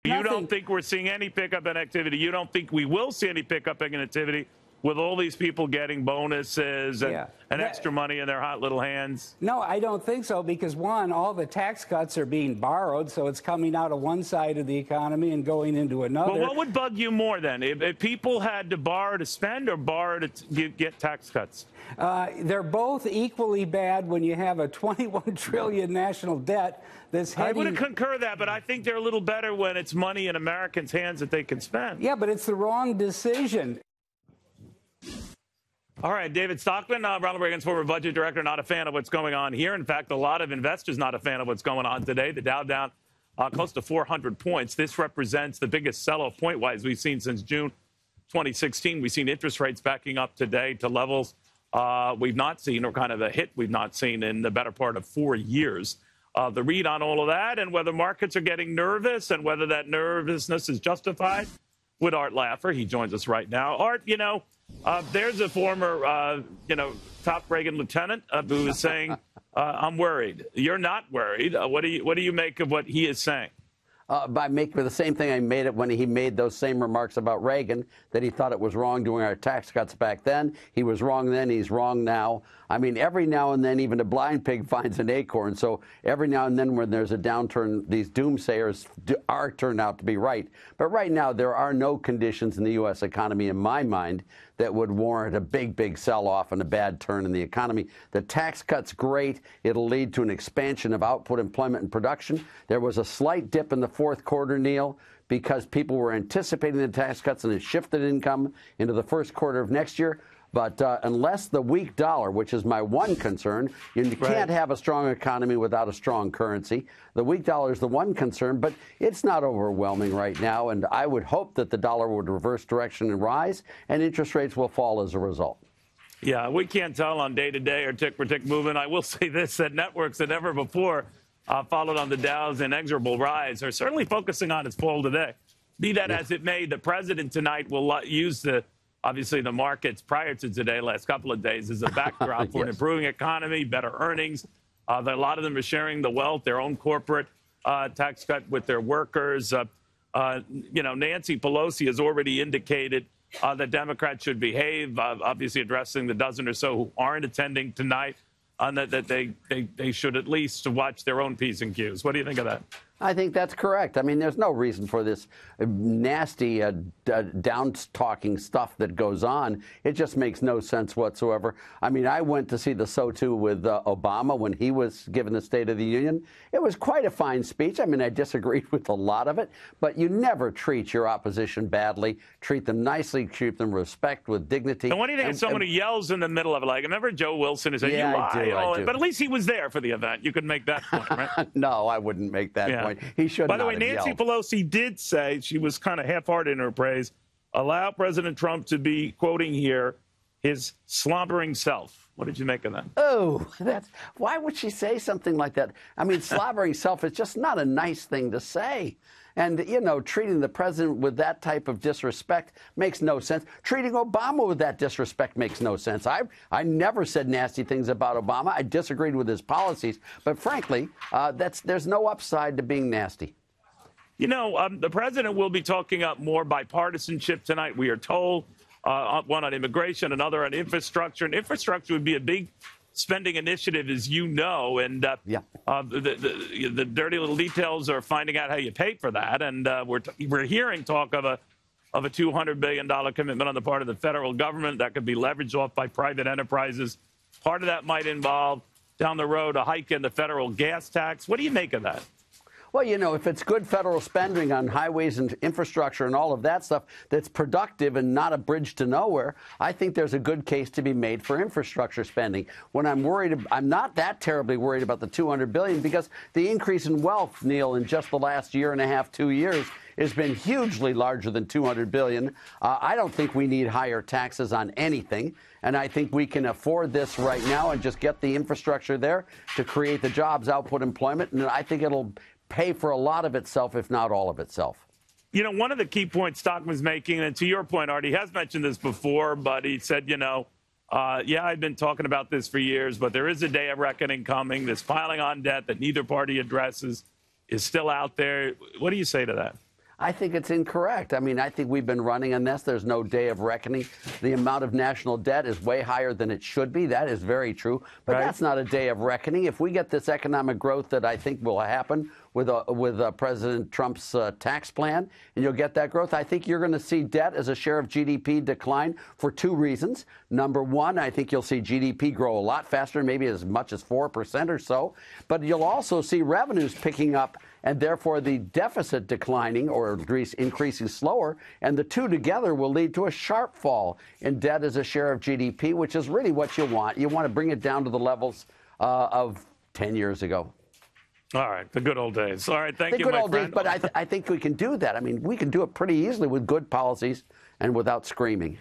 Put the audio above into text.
You don't think we're seeing any pickup in activity? You don't think we will see any pickup in activity with all these people getting bonuses and extra money in their hot little hands? No, I don't think so, because, one, all the tax cuts are being borrowed, so it's coming out of one side of the economy and going into another. Well, what would bug you more, then? If people had to borrow to spend or borrow to get tax cuts? They're both equally bad when you have a $21 trillion national debt that's heading... I would concur that, but I think they're a little better when it's money in Americans' hands that they can spend. Yeah, but it's the wrong decision. All right, David Stockman, Ronald Reagan's former budget director, not a fan of what's going on here. In fact, a lot of investors not a fan of what's going on today. The Dow down close to 400 points. This represents the biggest sell-off point-wise we've seen since June 2016. We've seen interest rates backing up today to levels we've not seen, or kind of a hit we've not seen in the better part of 4 years. The read on all of that and whether markets are getting nervous and whether that nervousness is justified with Art Laffer. He joins us right now. Art, there's a former, top Reagan lieutenant who is saying, I'm worried. You're not worried. What do you make of what he is saying? By making the same thing I made it when he made those same remarks about Reagan, that he thought it was wrong doing our tax cuts back then. He was wrong then. He's wrong now. I mean, every now and then, even a blind pig finds an acorn. So every now and then when there's a downturn, these doomsayers are turned out to be right. But right now, there are no conditions in the U.S. economy, in my mind, that would warrant a big sell-off and a bad turn in the economy. The tax cut's great. It'll lead to an expansion of output, employment, and production. There was a slight dip in the fourth quarter, Neil, because people were anticipating the tax cuts and it shifted income into the first quarter of next year. But unless the weak dollar, which is my one concern, you can't have a strong economy without a strong currency. The weak dollar is the one concern, but it's not overwhelming right now. And I would hope that the dollar would reverse direction and rise, and interest rates will fall as a result. Yeah, we can't tell on day-to-day or tick-for-tick movement. I will say this, that networks that never before followed on the Dow's inexorable rise are certainly focusing on its fall today. Be that as it may, the president tonight will use obviously the markets prior to today, last couple of days, as a backdrop for an improving economy, better earnings. A lot of them are sharing the wealth, their own corporate tax cut with their workers. Nancy Pelosi has already indicated that Democrats should behave, obviously addressing the dozen or so who aren't attending tonight, that they should at least watch their own P's and Q's. What do you think of that? I think that's correct. I mean, there's no reason for this nasty down-talking stuff that goes on. It just makes no sense whatsoever. I mean, I went to see the SOTU with Obama when he was given the State of the Union. It was quite a fine speech. I mean, I disagreed with a lot of it, but you never treat your opposition badly. Treat them nicely, treat them with respect, with dignity. And what do you think of someone who yells in the middle of it? Like, remember Joe Wilson who said, yeah, you lie. I do. But at least he was there for the event. You could make that point, right? No, I wouldn't make that point. He should By not the way, have Nancy yelled. Pelosi did say, she was kind of half-hearted in her praise, allow President Trump to be, quoting here, his slobbering self. What did you make of that? Oh, why would she say something like that? I mean, slobbering self is just not a nice thing to say. And, treating the president with that type of disrespect makes no sense. Treating Obama with that disrespect makes no sense. I never said nasty things about Obama. I disagreed with his policies. But frankly, there's no upside to being nasty. The president will be talking up more bipartisanship tonight, we are told. One on immigration, another on infrastructure. And infrastructure would be a big spending initiative, as you know, and the dirty little details are finding out how you pay for that. And we're hearing talk of a $200 billion commitment on the part of the federal government that could be leveraged off by private enterprises. Part of that might involve, down the road, a hike in the federal gas tax. What do you make of that? Well, if it's good federal spending on highways and infrastructure and all of that stuff that's productive and not a bridge to nowhere, I think there's a good case to be made for infrastructure spending. When I'm not that terribly worried about the $200 billion, because the increase in wealth, Neil, in just the last year and a half, 2 years, has been hugely larger than $200 billion. I don't think we need higher taxes on anything. And I think we can afford this right now and just get the infrastructure there to create the jobs, output, employment. And I think it'll pay for a lot of itself, if not all of itself. One of the key points Stockman's making, and to your point, Art, he has mentioned this before, but he said, I've been talking about this for years, but there is a day of reckoning coming. This piling on debt that neither party addresses is still out there. What do you say to that? I think it's incorrect. I mean, I think we've been running on this. There's no day of reckoning. The amount of national debt is way higher than it should be. That is very true. But that's not a day of reckoning. If we get this economic growth that I think will happen with President Trump's tax plan, and you'll get that growth, I think you're going to see debt as a share of GDP decline for two reasons. Number one, I think you'll see GDP grow a lot faster, maybe as much as 4% or so. But you'll also see revenues picking up, and therefore the deficit declining or increasing slower, and the two together will lead to a sharp fall in debt as a share of GDP, which is really what you want. You want to bring it down to the levels of 10 years ago. All right, the good old days. All right, thank you, my my friend. friend. But I think we can do that. I mean, we can do it pretty easily with good policies and without screaming.